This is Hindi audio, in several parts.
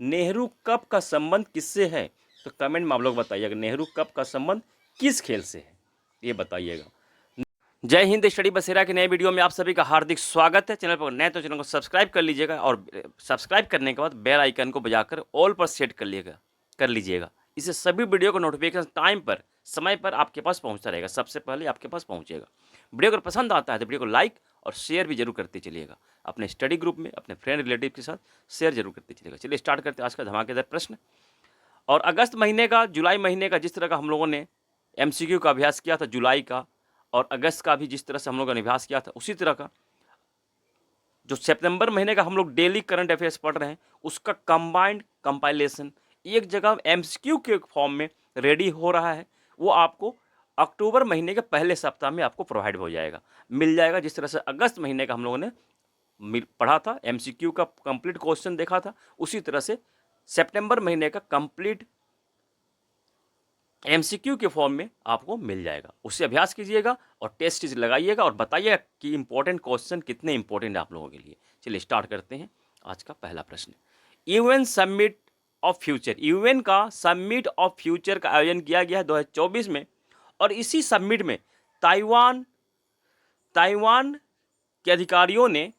नेहरू कप का संबंध किससे है? तो कमेंट में आप लोग बताइएगा नेहरू कप का संबंध किस खेल से है, ये बताइएगा। जय हिंद। स्टडी बसेरा के नए वीडियो में आप सभी का हार्दिक स्वागत है। चैनल पर नए तो चैनल को सब्सक्राइब कर लीजिएगा और सब्सक्राइब करने के बाद बेल आइकन को बजाकर ऑल पर सेट कर लीजिएगा। इससे सभी वीडियो का नोटिफिकेशन टाइम पर, समय पर आपके पास पहुंचता रहेगा, सबसे पहले आपके पास पहुंचेगा। वीडियो अगर पसंद आता है तो वीडियो को लाइक और शेयर भी जरूर करते चलिएगा। अपने स्टडी ग्रुप में अपने फ्रेंड रिलेटिव के साथ शेयर जरूर करते चलिएगा। चलिए स्टार्ट करते हैं आज का धमाकेदार प्रश्न। और अगस्त महीने का, जुलाई महीने का जिस तरह का हम लोगों ने MCQ का अभ्यास किया था जुलाई का, और अगस्त का भी जिस तरह से हम लोगों ने अभ्यास किया था, उसी तरह का जो सितंबर महीने का हम लोग डेली करंट अफेयर्स पढ़ रहे हैं उसका कंबाइंड कंपाइलेशन एक जगह MCQ के फॉर्म में रेडी हो रहा है। वो आपको अक्टूबर महीने के पहले सप्ताह में आपको प्रोवाइड हो जाएगा, मिल जाएगा। जिस तरह से अगस्त महीने का हम लोगों ने पढ़ा था, MCQ का कंप्लीट क्वेश्चन देखा था, उसी तरह से सितंबर महीने का कंप्लीट MCQ के फॉर्म में आपको मिल जाएगा। उससे अभ्यास कीजिएगा और टेस्ट लगाइएगा और बताइएगा कि इंपॉर्टेंट क्वेश्चन कितने इंपॉर्टेंट है आप लोगों के लिए। चलिए स्टार्ट करते हैं आज का पहला प्रश्न। UN summit of future, UN का समिट ऑफ फ्यूचर का आयोजन किया गया है 2024 में, और इसी समिट में ताइवान के अधिकारियों ने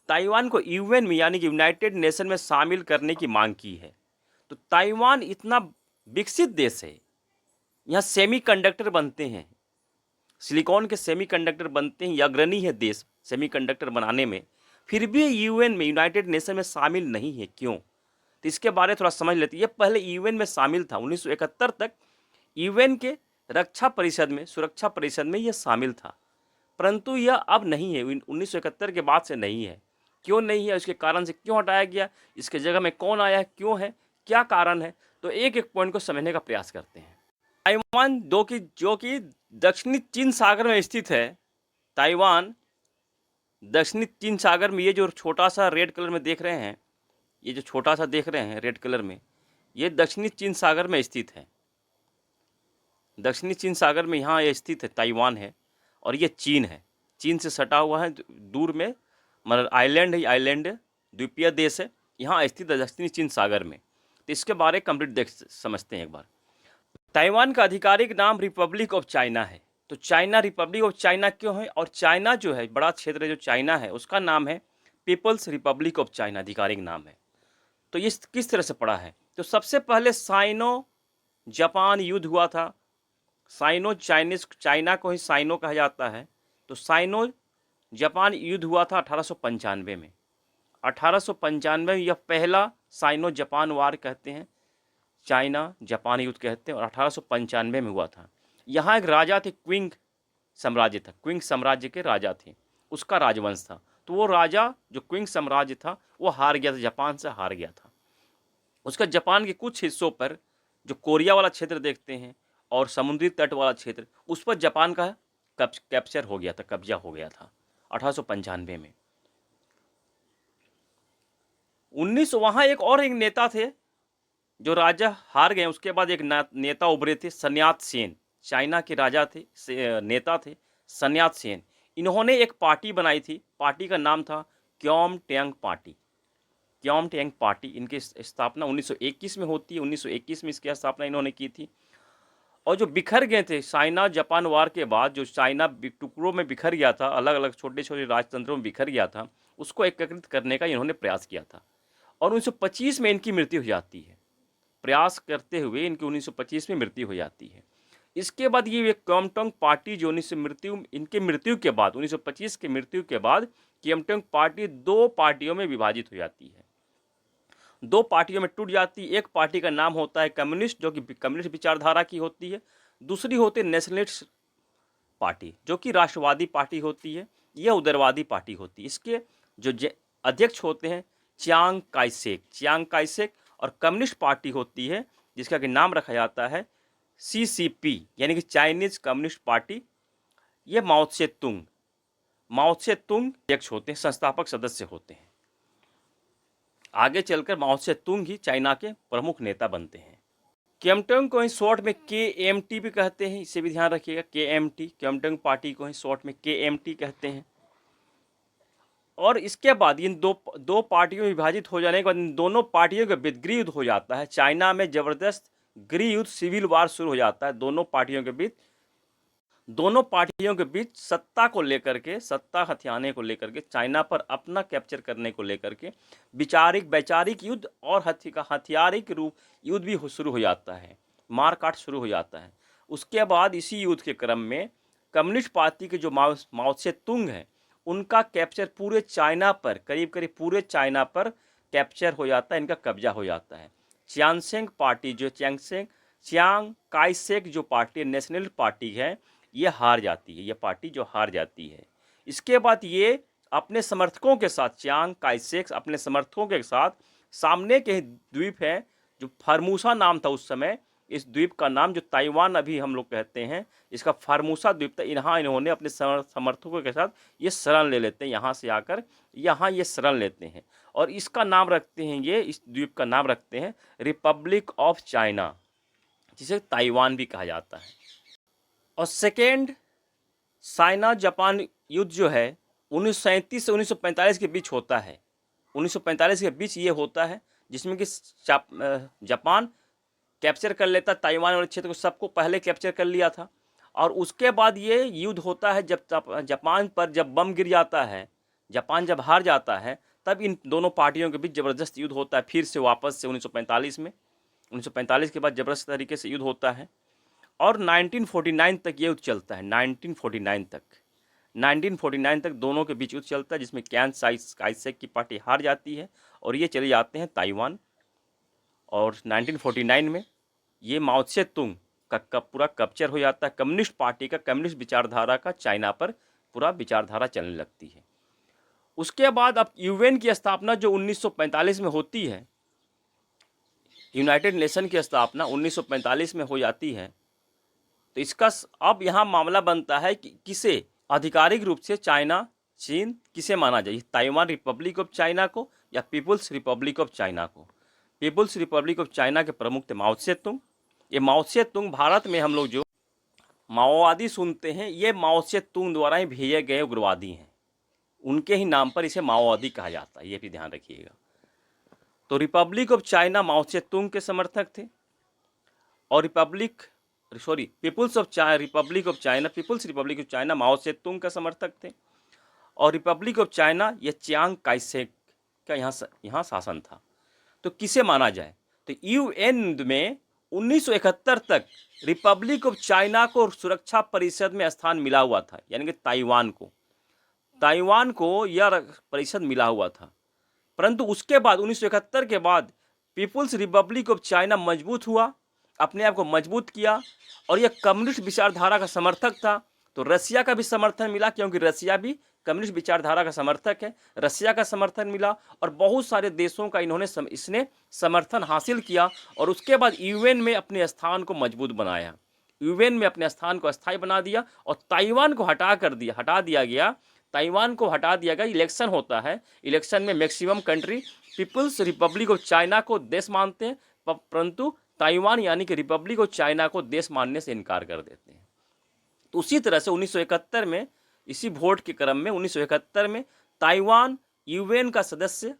ताइवान को यूएन में यानी कि यूनाइटेड नेशन में शामिल करने की मांग की है। तो ताइवान इतना विकसित देश है, यहाँ सेमीकंडक्टर बनते हैं, सिलिकॉन के सेमीकंडक्टर बनते हैं, अग्रणी है देश सेमीकंडक्टर बनाने में, फिर भी यूएन में यूनाइटेड नेशन में शामिल नहीं है, क्यों? तो इसके बारे में थोड़ा समझ लेते हैं। ये पहले यूएन में शामिल था, 1971 तक यूएन के रक्षा परिषद में, सुरक्षा परिषद में यह शामिल था, परंतु यह अब नहीं है, 1971 के बाद से नहीं है। क्यों नहीं है, उसके कारण से क्यों हटाया गया, इसके जगह में कौन आया, क्यों है, क्या कारण है, तो एक एक पॉइंट को समझने का प्रयास करते हैं। ताइवान जो कि दक्षिणी चीन सागर में स्थित है, ताइवान दक्षिणी चीन सागर में, ये जो छोटा सा रेड कलर में देख रहे हैं, ये जो छोटा सा देख रहे हैं रेड कलर में, ये दक्षिणी चीन सागर में स्थित है। दक्षिणी चीन सागर में यहाँ ये स्थित है, ताइवान है, और ये चीन है, चीन से सटा हुआ है दूर में, मतलब आइलैंड है, आइलैंड द्वीपीय देश है, यहाँ स्थित है दक्षिणी चीन सागर में। तो इसके बारे कंप्लीट समझते हैं एक बार। ताइवान का आधिकारिक नाम रिपब्लिक ऑफ चाइना है। तो चाइना रिपब्लिक ऑफ चाइना क्यों है, और चाइना जो है बड़ा क्षेत्र जो चाइना है उसका नाम है पीपल्स रिपब्लिक ऑफ चाइना, आधिकारिक नाम है। तो इस किस तरह से पड़ा है, तो सबसे पहले साइनो जापान युद्ध हुआ था। साइनो चाइनीज, चाइना को ही साइनो कहा जाता है। तो साइनो जापान युद्ध हुआ था 1895 में। 1895 में यह पहला साइनो जापान वार कहते हैं, चाइना जापान युद्ध कहते हैं, और 1895 में हुआ था। यहाँ एक राजा थे, क्विंग साम्राज्य था, क्विंग साम्राज्य के राजा थे, उसका राजवंश था। तो वो राजा जो क्विंग साम्राज्य था वो हार गया था, जापान से हार गया था। उसका जापान के कुछ हिस्सों पर, जो कोरिया वाला क्षेत्र देखते हैं और समुद्री तट वाला क्षेत्र, उस पर जापान का कैप्चर हो गया था, कब्जा हो गया था 1895 में। 19 वहाँ एक नेता थे जो राजा हार गए, उसके बाद एक नेता उभरे थे, सन्यात सेन, चाइना के राजा थे, नेता थे सन्यात सेन। इन्होंने एक पार्टी बनाई थी, पार्टी का नाम था क्योमटेंग पार्टी। क्योमटेंग पार्टी, इनकी स्थापना 1921 में होती है, 1921 में इसकी स्थापना इन्होंने की थी। और जो बिखर गए थे चाइना जापान वार के बाद, जो चाइना टुकड़ों में बिखर गया था, अलग अलग छोटे छोटे राजतंत्रों में बिखर गया था, उसको एकत्रित करने का इन्होंने प्रयास किया था। और 1925 में इनकी मृत्यु हो जाती है, प्रयास करते हुए इनकी 1925 में मृत्यु हो जाती है। इसके बाद ये क्योमटेंग पार्टी जो इनके मृत्यु के बाद, 1925 के मृत्यु के बाद क्योमटेंग पार्टी दो पार्टियों में विभाजित हो जाती है, दो पार्टियों में टूट जाती है। एक पार्टी का नाम होता है कम्युनिस्ट, जो कि कम्युनिस्ट विचारधारा की होती है। दूसरी होती है नेशनलिस्ट पार्टी, जो कि राष्ट्रवादी पार्टी होती है, यह उदारवादी पार्टी होती है। इसके जो अध्यक्ष होते हैं चियांग काई शेक, और कम्युनिस्ट पार्टी होती है जिसका कि नाम रखा जाता है CCP, यानी कि चाइनीज कम्युनिस्ट पार्टी। ये माओ त्से तुंग अध्यक्ष होते हैं, संस्थापक सदस्य होते हैं। आगे चलकर माओ त्से तुंग ही चाइना के प्रमुख नेता बनते हैं। क्योमटेंग को ही शॉर्ट में KMT भी कहते हैं, इसे भी ध्यान रखिएगा, KMT, क्योमटेंग पार्टी को ही शॉर्ट में KMT कहते हैं। और इसके बाद इन दो पार्टियों में विभाजित हो जाने के बाद इन दोनों पार्टियों के बीच गृह युद्ध हो जाता है। चाइना में ज़बरदस्त गृह युद्ध, सिविल वार शुरू हो जाता है दोनों पार्टियों के बीच। दोनों पार्टियों के बीच सत्ता को लेकर के, सत्ता हथियाने को लेकर के, चाइना पर अपना कैप्चर करने को लेकर के वैचारिक युद्ध और हथियारिक रूप युद्ध भी शुरू हो जाता है, मारकाट शुरू हो जाता है। उसके बाद इसी युद्ध के क्रम में कम्युनिस्ट पार्टी के जो माओ से तुंग है, उनका कैप्चर पूरे चाइना पर, करीब करीब पूरे चाइना पर कैप्चर हो जाता है, इनका कब्जा हो जाता है। चियांगसेंग पार्टी जो चियांग काई शेक जो पार्टी नेशनल पार्टी है, ये हार जाती है, ये पार्टी जो हार जाती है। इसके बाद ये अपने समर्थकों के साथ, चियांग काई शेक अपने समर्थकों के साथ सामने के द्वीप है जो फार्मूसा नाम था उस समय, इस द्वीप का नाम जो ताइवान अभी हम लोग कहते हैं, इसका फार्मूसा द्वीप था। यहाँ इन्होंने अपने समर्थकों के साथ ये शरण ले लेते हैं, यहाँ से आकर यहाँ ये शरण लेते हैं और इसका नाम रखते हैं, ये इस द्वीप का नाम रखते हैं रिपब्लिक ऑफ चाइना, जिसे ताइवान भी कहा जाता है। और सेकेंड चाइना जापान युद्ध जो है 1937 से 1945 के बीच होता है। 1945 के बीच ये होता है, जिसमें कि जापान कैप्चर कर लेता ताइवान वाले क्षेत्र को, सबको पहले कैप्चर कर लिया था। और उसके बाद ये युद्ध होता है जब जापान पर जब बम गिर जाता है, जापान जब हार जाता है, तब इन दोनों पार्टियों के बीच ज़बरदस्त युद्ध होता है फिर से वापस से 1945 में। 1945 के बाद ज़बरदस्त तरीके से युद्ध होता है और 1949 तक ये युद्ध चलता है। 1949 तक दोनों के बीच युद्ध चलता है, जिसमें चियांग काई शेक की पार्टी हार जाती है और ये चले जाते हैं ताइवान। और 1949 में ये माओ से तुंग का पूरा कैप्चर हो जाता है। कम्युनिस्ट पार्टी का, कम्युनिस्ट विचारधारा का चाइना पर पूरा विचारधारा चलने लगती है। उसके बाद अब यूएन की स्थापना जो 1945 में होती है, यूनाइटेड नेशन की स्थापना 1945 में हो जाती है। तो इसका अब यहाँ मामला बनता है कि किसे आधिकारिक रूप से चाइना, चीन किसे माना जाए, ताइवान रिपब्लिक ऑफ चाइना को या पीपुल्स रिपब्लिक ऑफ चाइना को। पीपुल्स रिपब्लिक ऑफ चाइना के प्रमुख थे माओ से तुंग। ये माओ से तुंग, भारत में हम लोग जो माओवादी सुनते हैं, ये माओ से तुंग द्वारा ही भेजे गए उग्रवादी हैं, उनके ही नाम पर इसे माओवादी कहा जाता है, ये भी ध्यान रखिएगा। तो रिपब्लिक ऑफ चाइना माओ से तुंग के समर्थक थे और पीपुल्स रिपब्लिक ऑफ चाइना माओ से तुंग का समर्थक थे। और रिपब्लिक ऑफ चाइना ये चियांग काई शेक का यहाँ शासन था। तो किसे माना जाए, तो यूएन में 1971 तक रिपब्लिक ऑफ चाइना को सुरक्षा परिषद में स्थान मिला हुआ था, यानी कि ताइवान को यह परिषद मिला हुआ था। परंतु उसके बाद 1971 के बाद पीपुल्स रिपब्लिक ऑफ चाइना मजबूत हुआ, अपने आप को मजबूत किया और यह कम्युनिस्ट विचारधारा का समर्थक था। तो रसिया का भी समर्थन मिला, क्योंकि रसिया भी कम्युनिस्ट विचारधारा का समर्थक है, रसिया का समर्थन मिला और बहुत सारे देशों का इसने समर्थन हासिल किया। और उसके बाद यूएन में अपने स्थान को मजबूत बनाया, यूएन में अपने स्थान को अस्थायी बना दिया और ताइवान को हटा दिया गया। ताइवान को हटा दिया गया। इलेक्शन होता है, इलेक्शन में maximum country People's Republic of China को देश मानते हैं, परंतु ताइवान यानी कि रिपब्लिक ऑफ चाइना को देश मानने से इनकार कर देते हैं। तो उसी तरह से 1971 में, इसी वोट के क्रम में 1971 में ताइवान यूएन का सदस्यता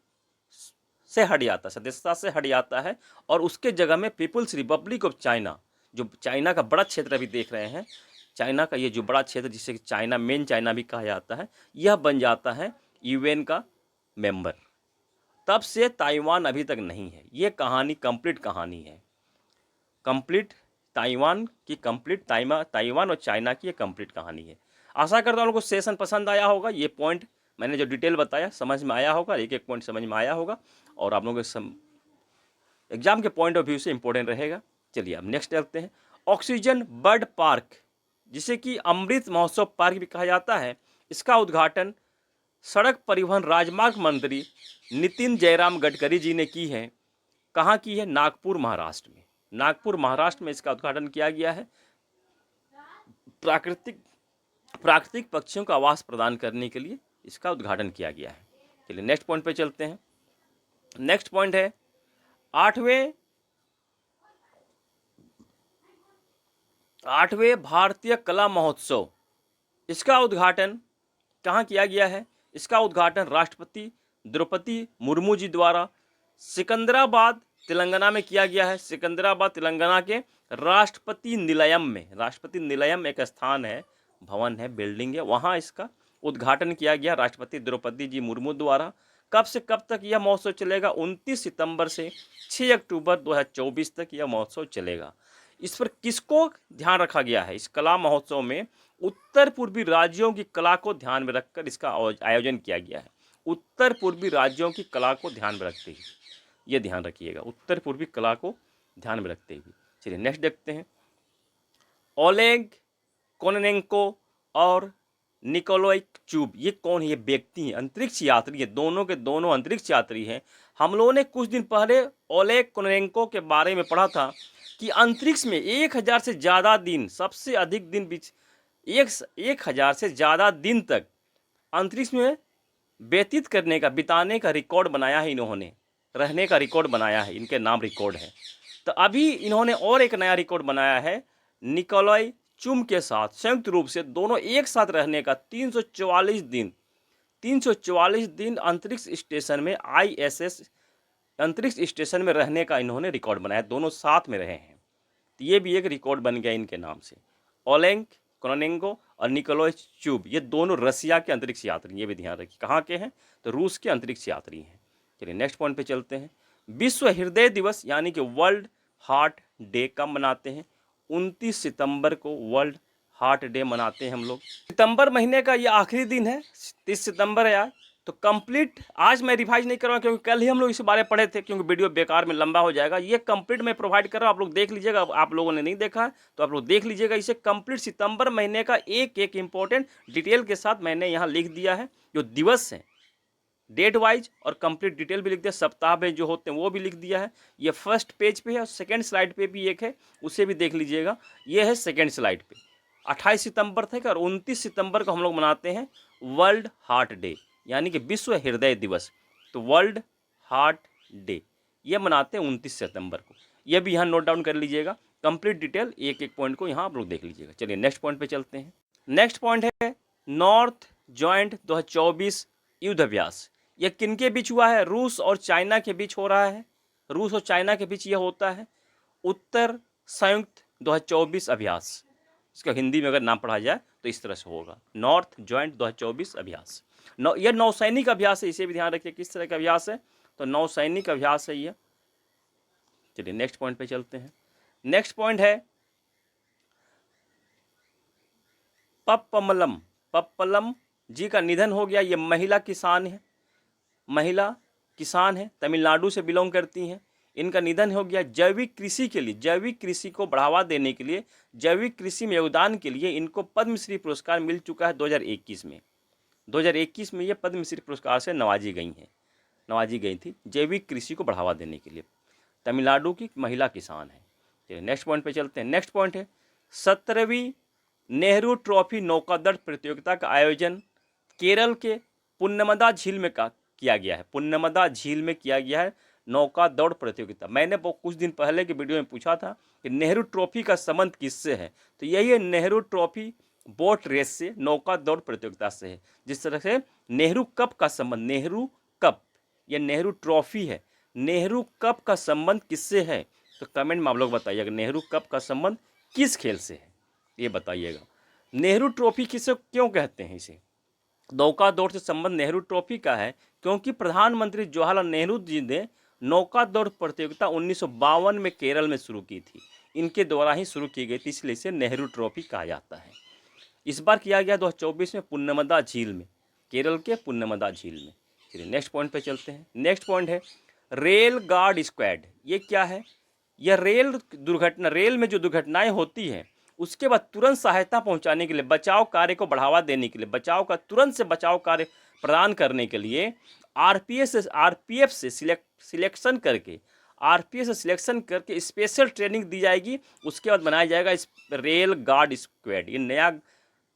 से हट जाता है और उसके जगह में पीपुल्स रिपब्लिक ऑफ चाइना, जो चाइना का बड़ा क्षेत्र अभी देख रहे हैं, चाइना का ये जो बड़ा क्षेत्र जिसे चाइना मेन चाइना भी कहा जाता है, यह बन जाता है यूएन का मेंबर। तब से ताइवान अभी तक नहीं है। ये कहानी कंप्लीट कहानी है, कंप्लीट ताइवान और चाइना की ये कंप्लीट कहानी है। आशा करता हूँ लोगों को सेशन पसंद आया होगा। ये पॉइंट मैंने जो डिटेल बताया समझ में आया होगा, एक एक पॉइंट समझ में आया होगा और आप लोगों के एग्जाम के पॉइंट ऑफ व्यू से इंपॉर्टेंट रहेगा। चलिए अब नेक्स्ट चलते हैं। ऑक्सीजन बर्ड पार्क, जिसे कि अमृत महोत्सव पार्क भी कहा जाता है, इसका उद्घाटन सड़क परिवहन राजमार्ग मंत्री नितिन जयराम गडकरी जी ने की है। कहाँ की है? नागपुर महाराष्ट्र में। नागपुर महाराष्ट्र में इसका उद्घाटन किया गया है। प्राकृतिक पक्षियों का आवास प्रदान करने के लिए इसका उद्घाटन किया गया है। चलिए नेक्स्ट पॉइंट पे चलते हैं। नेक्स्ट पॉइंट है 8वें भारतीय कला महोत्सव। इसका उद्घाटन कहाँ किया गया है? इसका उद्घाटन राष्ट्रपति द्रौपदी मुर्मू जी द्वारा सिकंदराबाद तेलंगाना में किया गया है। सिकंदराबाद तेलंगाना के राष्ट्रपति निलयम में, राष्ट्रपति निलयम एक स्थान है, भवन है, बिल्डिंग है, वहाँ इसका उद्घाटन किया गया राष्ट्रपति द्रौपदी जी मुर्मू द्वारा। कब से कब तक यह महोत्सव चलेगा? 29 सितंबर से 6 अक्टूबर 2024 तक यह महोत्सव चलेगा। इस पर किसको ध्यान रखा गया है? इस कला महोत्सव में उत्तर पूर्वी राज्यों की कला को ध्यान में रखकर इसका आयोजन किया गया है। उत्तर पूर्वी राज्यों की कला को ध्यान में रखते हुए, ये ध्यान रखिएगा, उत्तर पूर्वी कला को ध्यान में रखते हुए। चलिए नेक्स्ट देखते हैं। ओलेग कोनेनेंको और निकोलाई चुब, ये कौन है? ये व्यक्ति हैं, अंतरिक्ष यात्री है, दोनों के दोनों अंतरिक्ष यात्री हैं। हम लोगों ने कुछ दिन पहले ओलेग कोनेनेंको के बारे में पढ़ा था कि अंतरिक्ष में 1000 से ज़्यादा दिन, सबसे अधिक दिन 1000 से ज़्यादा दिन तक अंतरिक्ष में व्यतीत करने का, बिताने का रिकॉर्ड बनाया है इन्होंने, रहने का रिकॉर्ड बनाया है, इनके नाम रिकॉर्ड है। तो अभी इन्होंने और एक नया रिकॉर्ड बनाया है निकोलाई चुम के साथ, संयुक्त रूप से दोनों एक साथ रहने का 344 दिन अंतरिक्ष स्टेशन में, ISS अंतरिक्ष स्टेशन में रहने का इन्होंने रिकॉर्ड बनाया, दोनों साथ में रहे हैं। तो ये भी एक रिकॉर्ड बन गया इनके नाम से। ओलेग कोनेनेंको और निकोलाई चुब, ये दोनों रसिया के अंतरिक्ष यात्री, ये भी ध्यान रखिए। कहाँ के हैं? तो रूस के अंतरिक्ष यात्री हैं। चलिए नेक्स्ट पॉइंट पे चलते हैं। विश्व हृदय दिवस यानी कि वर्ल्ड हार्ट डे कब मनाते हैं? 29 सितंबर को वर्ल्ड हार्ट डे मनाते हैं हम लोग। सितंबर महीने का ये आखिरी दिन है, 30 सितंबर है यार। तो कंप्लीट आज मैं रिवाइज नहीं कर रहा हूँ क्योंकि कल ही हम लोग इस बारे में पढ़े थे, क्योंकि वीडियो बेकार में लंबा हो जाएगा। ये कंप्लीट मैं प्रोवाइड कर रहा हूँ, आप लोग देख लीजिएगा। आप लोगों ने नहीं देखा है तो आप लोग देख लीजिएगा इसे। कंप्लीट सितंबर महीने का एक एक इंपॉर्टेंट डिटेल के साथ मैंने यहाँ लिख दिया है, जो दिवस हैं डेट वाइज, और कंप्लीट डिटेल भी लिख दिया, सप्ताह में जो होते हैं वो भी लिख दिया है। ये फर्स्ट पेज पे है और सेकंड स्लाइड पे भी एक है, उसे भी देख लीजिएगा। ये है सेकंड स्लाइड पे। 28 सितंबर तक और 29 सितंबर को हम लोग मनाते हैं वर्ल्ड हार्ट डे, यानी कि विश्व हृदय दिवस। तो वर्ल्ड हार्ट डे ये मनाते हैं 29 सितंबर को। ये भी यहाँ नोट डाउन कर लीजिएगा, कंप्लीट डिटेल एक एक पॉइंट को यहाँ आप लोग देख लीजिएगा। चलिए नेक्स्ट पॉइंट पे चलते हैं। नेक्स्ट पॉइंट है नॉर्थ जॉइंट 2024 युद्ध अभ्यास। यह किनके बीच हुआ है? रूस और चाइना के बीच हो रहा है। रूस और चाइना के बीच यह होता है उत्तर संयुक्त 2024 अभ्यास। इसका हिंदी में अगर नाम पढ़ा जाए तो इस तरह से होगा, नॉर्थ जॉइंट 2024 अभ्यास। यह नौसैनिक अभ्यास है, इसे भी ध्यान रखिए किस तरह का अभ्यास है, तो नौसैनिक अभ्यास है यह। चलिए नेक्स्ट पॉइंट पे चलते हैं। नेक्स्ट पॉइंट है पप्पमलम। पप्पलम जी का निधन हो गया। ये महिला किसान है, महिला किसान है, तमिलनाडु से बिलोंग करती हैं। इनका निधन हो गया। जैविक कृषि के लिए, जैविक कृषि को बढ़ावा देने के लिए, जैविक कृषि में योगदान के लिए इनको पद्मश्री पुरस्कार मिल चुका है 2021 में। 2021 में ये पद्मश्री पुरस्कार से नवाजी गई थी जैविक कृषि को बढ़ावा देने के लिए। तमिलनाडु की महिला किसान है। चलिए नेक्स्ट पॉइंट पे चलते हैं। नेक्स्ट पॉइंट है 17वीं नेहरू ट्रॉफी नौकादड़ प्रतियोगिता का आयोजन केरल के पुन्नमदा झील में किया गया है। पुन्नमदा झील में किया गया है नौका दौड़ प्रतियोगिता। मैंने वो कुछ दिन पहले के वीडियो में पूछा था कि नेहरू ट्रॉफी का संबंध किससे है, तो यही है नेहरू ट्रॉफी बोट रेस से, नौका दौड़ प्रतियोगिता से है। जिस तरह से नेहरू कप का संबंध, नेहरू कप ये नेहरू ट्रॉफी है, नेहरू कप का संबंध किससे है, तो कमेंट में आप लोग बताइएगा नेहरू कप का संबंध किस खेल से है, ये बताइएगा। नेहरू ट्रॉफी किसे क्यों कहते हैं? इसे नौका दौड़ से संबंध नेहरू ट्रॉफी का है क्योंकि प्रधानमंत्री जवाहरलाल नेहरू जी ने नौका दौड़ प्रतियोगिता 1952 में केरल में शुरू की थी। इनके द्वारा ही शुरू की गई थी, इसलिए इसे नेहरू ट्रॉफी कहा जाता है। इस बार किया गया 2024 में पुन्नमदा झील में, केरल के पुन्नमदा झील में। चलिए नेक्स्ट पॉइंट पे चलते हैं। नेक्स्ट पॉइंट है रेल गार्ड स्क्वाड। ये क्या है? यह रेल में जो दुर्घटनाएं होती हैं उसके बाद तुरंत सहायता पहुंचाने के लिए, बचाव कार्य को बढ़ावा देने के लिए, तुरंत से बचाव कार्य प्रदान करने के लिए आरपीएफ से सिलेक्शन करके स्पेशल ट्रेनिंग दी जाएगी। उसके बाद बनाया जाएगा इस रेल गार्ड स्क्वाड। ये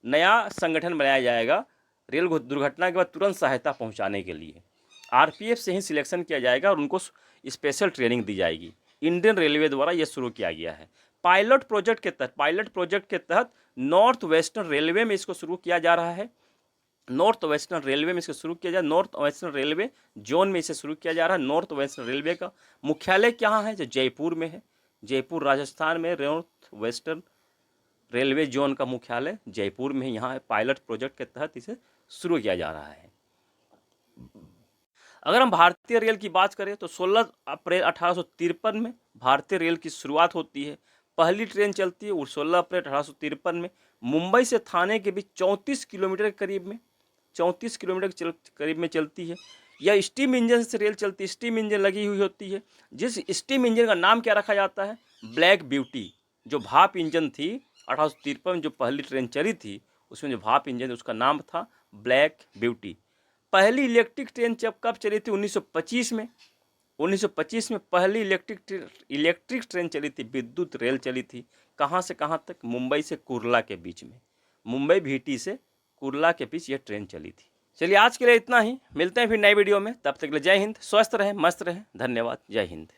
नया संगठन बनाया जाएगा रेल दुर्घटना के बाद तुरंत सहायता पहुंचाने के लिए। आरपीएफ से ही सिलेक्शन किया जाएगा और उनको स्पेशल ट्रेनिंग दी जाएगी। इंडियन रेलवे द्वारा यह शुरू किया गया है। पायलट प्रोजेक्ट के तहत नॉर्थ वेस्टर्न रेलवे में इसको शुरू किया जा रहा है। नॉर्थ वेस्टर्न रेलवे में इसको शुरू किया जाए, नॉर्थ वेस्टर्न रेलवे जोन में इसे शुरू किया जा रहा है। नॉर्थ वेस्टर्न रेलवे का मुख्यालय कहाँ है? जो जयपुर में है, जयपुर राजस्थान में नॉर्थ वेस्टर्न रेलवे जोन का मुख्यालय जयपुर में, यहाँ पायलट प्रोजेक्ट के तहत इसे शुरू किया जा रहा है। अगर हम भारतीय रेल की बात करें तो 16 अप्रैल 1853 में भारतीय रेल की शुरुआत होती है। पहली ट्रेन चलती है वो 16 अप्रैल 1853 में मुंबई से थाने के बीच 34 किलोमीटर के करीब में, 34 किलोमीटर के करीब में चलती है। यह स्टीम इंजन से रेल चलती है, स्टीम इंजन लगी हुई होती है। जिस स्टीम इंजन का नाम क्या रखा जाता है? Black beauty. जो भाप इंजन थी 1853 में जो पहली ट्रेन चली थी उसमें जो भाप इंजन थी उसका नाम था ब्लैक ब्यूटी। पहली इलेक्ट्रिक ट्रेन जब कब चली थी? 1925 में। 1925 में पहली इलेक्ट्रिक ट्रेन चली थी, विद्युत रेल चली थी। कहाँ से कहाँ तक? मुंबई से कुर्ला के बीच में, मुंबई भीटी से कुर्ला के बीच यह ट्रेन चली थी। चलिए आज के लिए इतना ही, मिलते हैं फिर नई वीडियो में, तब तक के लिए जय हिंद, स्वस्थ रहें, मस्त रहें, धन्यवाद, जय हिंद।